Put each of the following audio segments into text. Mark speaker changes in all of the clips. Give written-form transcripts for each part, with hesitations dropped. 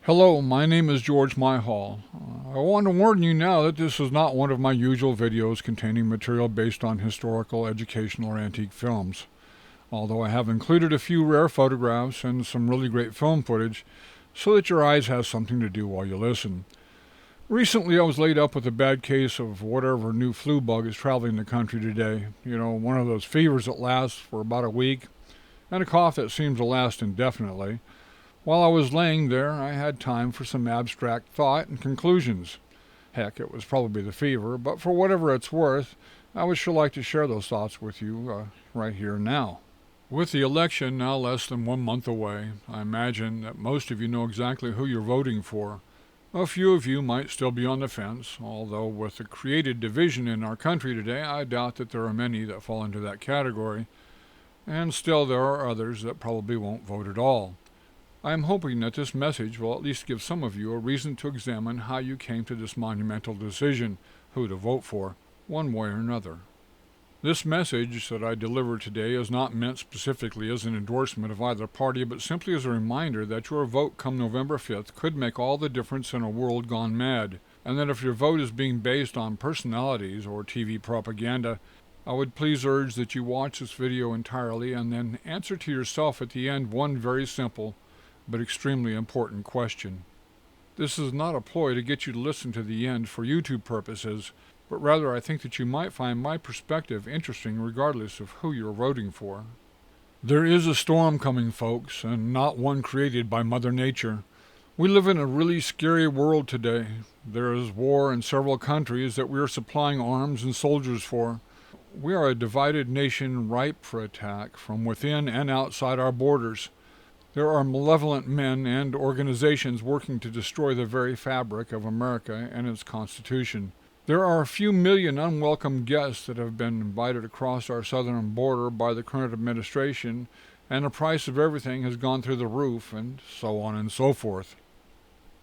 Speaker 1: Hello, my name is George Myhall. I want to warn you now that this is not one of my usual videos containing material based on historical, educational, or antique films. Although I have included a few rare photographs and some really great film footage so that your eyes have something to do while you listen. Recently, I was laid up with a bad case of whatever new flu bug is traveling the country today. You know, one of those fevers that lasts for about a week, and a cough that seems to last indefinitely. While I was laying there, I had time for some abstract thought and conclusions. Heck, it was probably the fever, but for whatever it's worth, I would sure like to share those thoughts with you right here and now. With the election now less than 1 month away, I imagine that most of you know exactly who you're voting for. A few of you might still be on the fence, although with the created division in our country today, I doubt that there are many that fall into that category, and still there are others that probably won't vote at all. I am hoping that this message will at least give some of you a reason to examine how you came to this monumental decision, who to vote for, one way or another. This message that I deliver today is not meant specifically as an endorsement of either party, but simply as a reminder that your vote come November 5th could make all the difference in a world gone mad, and that if your vote is being based on personalities or TV propaganda, I would please urge that you watch this video entirely and then answer to yourself at the end one very simple but extremely important question. This is not a ploy to get you to listen to the end for YouTube purposes, but rather I think that you might find my perspective interesting regardless of who you're voting for. There is a storm coming, folks, and not one created by Mother Nature. We live in a really scary world today. There is war in several countries that we are supplying arms and soldiers for. We are a divided nation ripe for attack from within and outside our borders. There are malevolent men and organizations working to destroy the very fabric of America and its Constitution. There are a few million unwelcome guests that have been invited across our southern border by the current administration, and the price of everything has gone through the roof, and so on and so forth.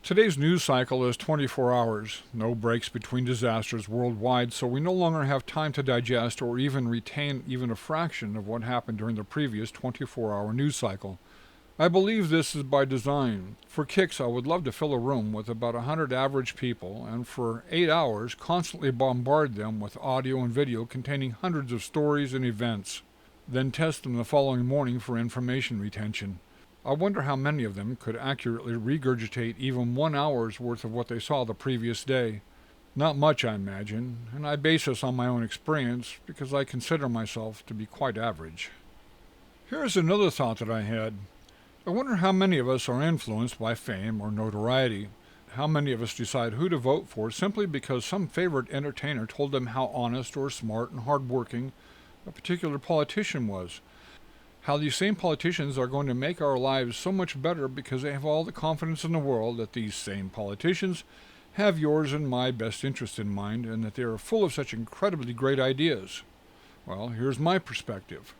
Speaker 1: Today's news cycle is 24 hours, no breaks between disasters worldwide, so we no longer have time to digest or even retain even a fraction of what happened during the previous 24-hour news cycle. I believe this is by design. For kicks, I would love to fill a room with about 100 average people and for 8 hours constantly bombard them with audio and video containing hundreds of stories and events, then test them the following morning for information retention. I wonder how many of them could accurately regurgitate even 1 hour's worth of what they saw the previous day. Not much, I imagine, and I base this on my own experience because I consider myself to be quite average. Here's another thought that I had. I wonder how many of us are influenced by fame or notoriety. How many of us decide who to vote for simply because some favorite entertainer told them how honest or smart and hardworking a particular politician was. How these same politicians are going to make our lives so much better because they have all the confidence in the world that these same politicians have yours and my best interest in mind and that they are full of such incredibly great ideas. Well, here's my perspective.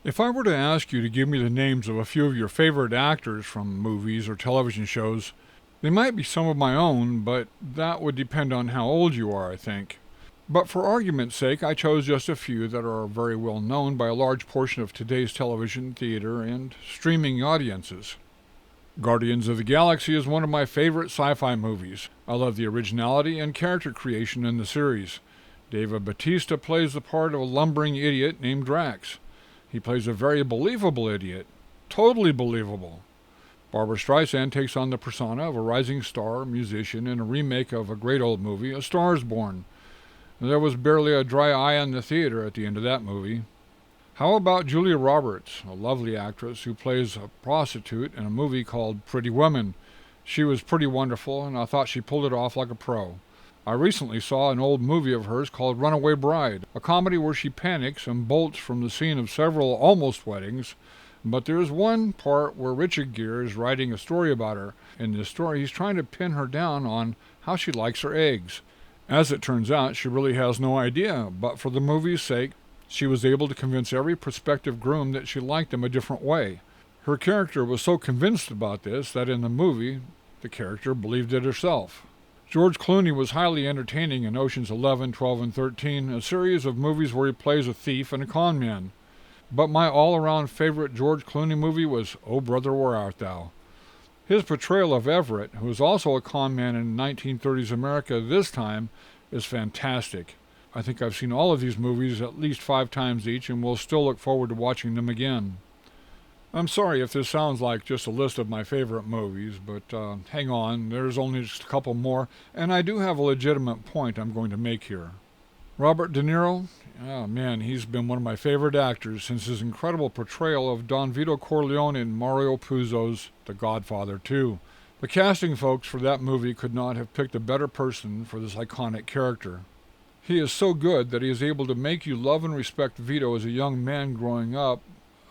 Speaker 1: If I were to ask you to give me the names of a few of your favorite actors from movies or television shows, they might be some of my own, but that would depend on how old you are, I think. But for argument's sake, I chose just a few that are very well known by a large portion of today's television, theater, and streaming audiences. Guardians of the Galaxy is one of my favorite sci-fi movies. I love the originality and character creation in the series. Dave Bautista plays the part of a lumbering idiot named Drax. He plays a very believable idiot. Totally believable. Barbara Streisand takes on the persona of a rising star musician in a remake of a great old movie, A Star is Born. There was barely a dry eye in the theater at the end of that movie. How about Julia Roberts, a lovely actress who plays a prostitute in a movie called Pretty Woman? She was pretty wonderful, and I thought she pulled it off like a pro. I recently saw an old movie of hers called Runaway Bride, a comedy where she panics and bolts from the scene of several almost weddings, but there's one part where Richard Gere is writing a story about her. In this story, he's trying to pin her down on how she likes her eggs. As it turns out, she really has no idea, but for the movie's sake, she was able to convince every prospective groom that she liked them a different way. Her character was so convinced about this that in the movie, the character believed it herself. George Clooney was highly entertaining in Oceans 11, 12, and 13, a series of movies where he plays a thief and a con man. But my all-around favorite George Clooney movie was Oh Brother, Where Art Thou? His portrayal of Everett, who was also a con man in 1930s America this time, is fantastic. I think I've seen all of these movies at least 5 times each and will still look forward to watching them again. I'm sorry if this sounds like just a list of my favorite movies, but hang on, there's only just a couple more, and I do have a legitimate point I'm going to make here. Robert De Niro? Oh man, he's been one of my favorite actors since his incredible portrayal of Don Vito Corleone in Mario Puzo's The Godfather 2. The casting folks for that movie could not have picked a better person for this iconic character. He is so good that he is able to make you love and respect Vito as a young man growing up,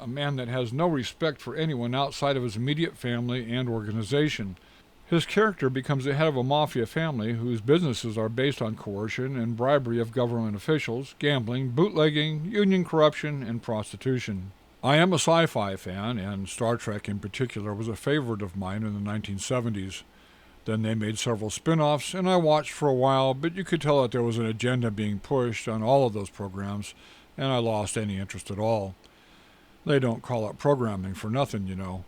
Speaker 1: a man that has no respect for anyone outside of his immediate family and organization. His character becomes the head of a mafia family whose businesses are based on coercion and bribery of government officials, gambling, bootlegging, union corruption, and prostitution. I am a sci-fi fan, and Star Trek in particular was a favorite of mine in the 1970s. Then they made several spin-offs, and I watched for a while, but you could tell that there was an agenda being pushed on all of those programs, and I lost any interest at all. They don't call it programming for nothing, you know.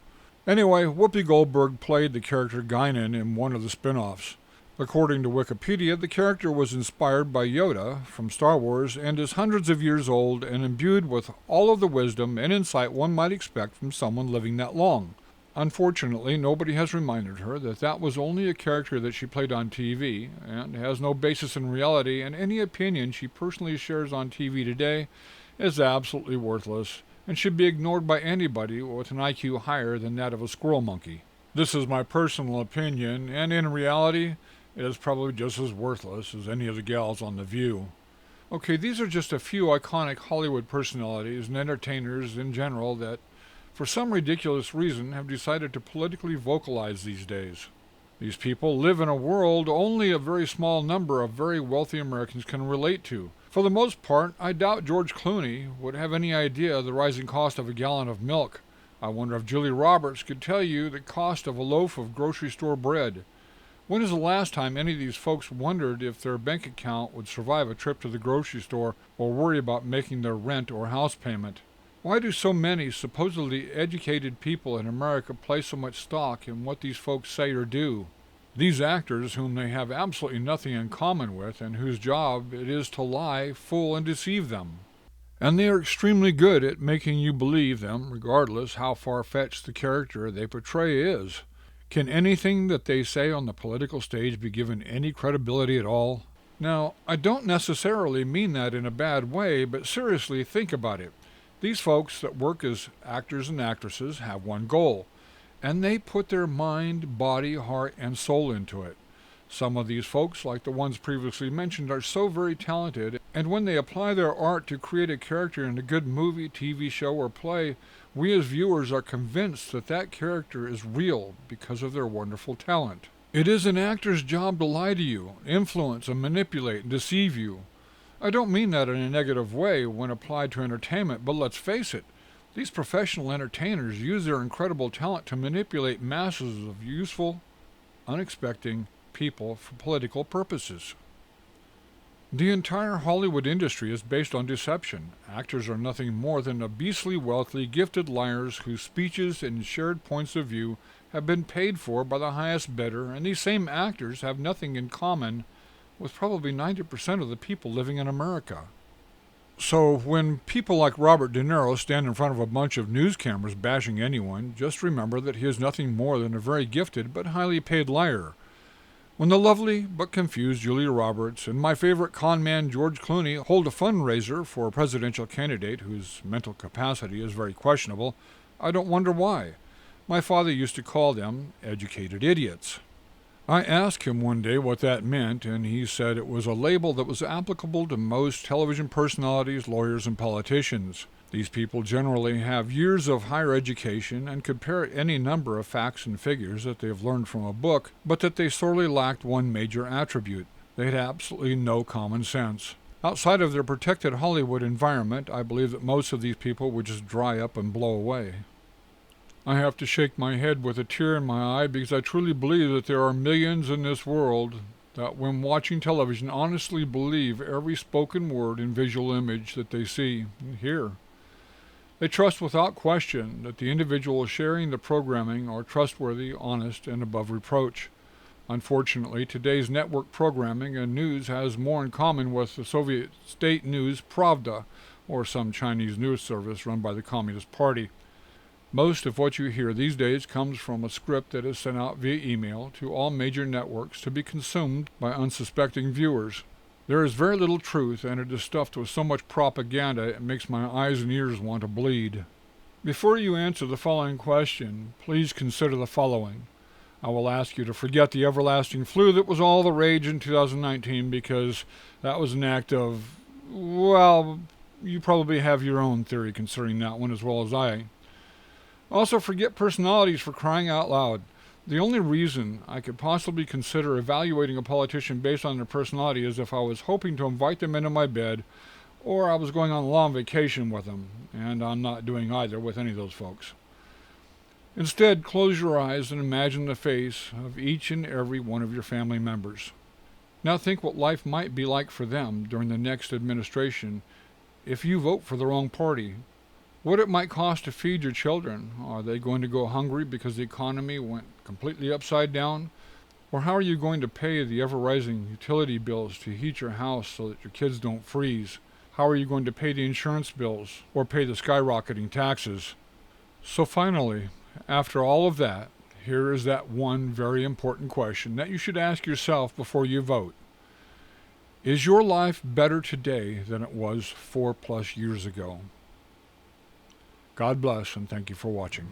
Speaker 1: Anyway, Whoopi Goldberg played the character Guinan in one of the spin-offs. According to Wikipedia, the character was inspired by Yoda from Star Wars and is hundreds of years old and imbued with all of the wisdom and insight one might expect from someone living that long. Unfortunately, nobody has reminded her that that was only a character that she played on TV and has no basis in reality, and any opinion she personally shares on TV today is absolutely worthless and should be ignored by anybody with an IQ higher than that of a squirrel monkey. This is my personal opinion, and in reality, it is probably just as worthless as any of the gals on The View. Okay, these are just a few iconic Hollywood personalities and entertainers in general that, for some ridiculous reason, have decided to politically vocalize these days. These people live in a world only a very small number of very wealthy Americans can relate to. For the most part, I doubt George Clooney would have any idea of the rising cost of a gallon of milk. I wonder if Julia Roberts could tell you the cost of a loaf of grocery store bread. When is the last time any of these folks wondered if their bank account would survive a trip to the grocery store or worry about making their rent or house payment? Why do so many supposedly educated people in America place so much stock in what these folks say or do? These actors, whom they have absolutely nothing in common with and whose job it is to lie, fool, and deceive them. And they are extremely good at making you believe them, regardless how far-fetched the character they portray is. Can anything that they say on the political stage be given any credibility at all? Now, I don't necessarily mean that in a bad way, but seriously, think about it. These folks that work as actors and actresses have one goal, and they put their mind, body, heart, and soul into it. Some of these folks, like the ones previously mentioned, are so very talented, and when they apply their art to create a character in a good movie, TV show, or play, we as viewers are convinced that that character is real because of their wonderful talent. It is an actor's job to lie to you, influence and manipulate and deceive you. I don't mean that in a negative way when applied to entertainment, but let's face it, these professional entertainers use their incredible talent to manipulate masses of useful, unexpected people for political purposes. The entire Hollywood industry is based on deception. Actors are nothing more than beastly wealthy, gifted liars whose speeches and shared points of view have been paid for by the highest bidder, and these same actors have nothing in common with probably 90% of the people living in America. So when people like Robert De Niro stand in front of a bunch of news cameras bashing anyone, just remember that he is nothing more than a very gifted but highly paid liar. When the lovely but confused Julia Roberts and my favorite con man George Clooney hold a fundraiser for a presidential candidate whose mental capacity is very questionable, I don't wonder why. My father used to call them educated idiots. I asked him one day what that meant, and he said it was a label that was applicable to most television personalities, lawyers, and politicians. These people generally have years of higher education and could parrot any number of facts and figures that they have learned from a book, but that they sorely lacked one major attribute. They had absolutely no common sense. Outside of their protected Hollywood environment, I believe that most of these people would just dry up and blow away. I have to shake my head with a tear in my eye because I truly believe that there are millions in this world that when watching television honestly believe every spoken word and visual image that they see and hear. They trust without question that the individuals sharing the programming are trustworthy, honest, and above reproach. Unfortunately, today's network programming and news has more in common with the Soviet state news Pravda, or some Chinese news service run by the Communist Party. Most of what you hear these days comes from a script that is sent out via email to all major networks to be consumed by unsuspecting viewers. There is very little truth, and it is stuffed with so much propaganda it makes my eyes and ears want to bleed. Before you answer the following question, please consider the following. I will ask you to forget the everlasting flu that was all the rage in 2019 because that was an act of, well, you probably have your own theory concerning that one as well as I. Also, forget personalities, for crying out loud. The only reason I could possibly consider evaluating a politician based on their personality is if I was hoping to invite them into my bed, or I was going on a long vacation with them, and I'm not doing either with any of those folks. Instead, close your eyes and imagine the face of each and every one of your family members. Now think what life might be like for them during the next administration if you vote for the wrong party. What it might cost to feed your children. Are they going to go hungry because the economy went completely upside down? Or how are you going to pay the ever-rising utility bills to heat your house so that your kids don't freeze? How are you going to pay the insurance bills or pay the skyrocketing taxes? So finally, after all of that, here is that one very important question that you should ask yourself before you vote. Is your life better today than it was 4+ years ago? God bless, and thank you for watching.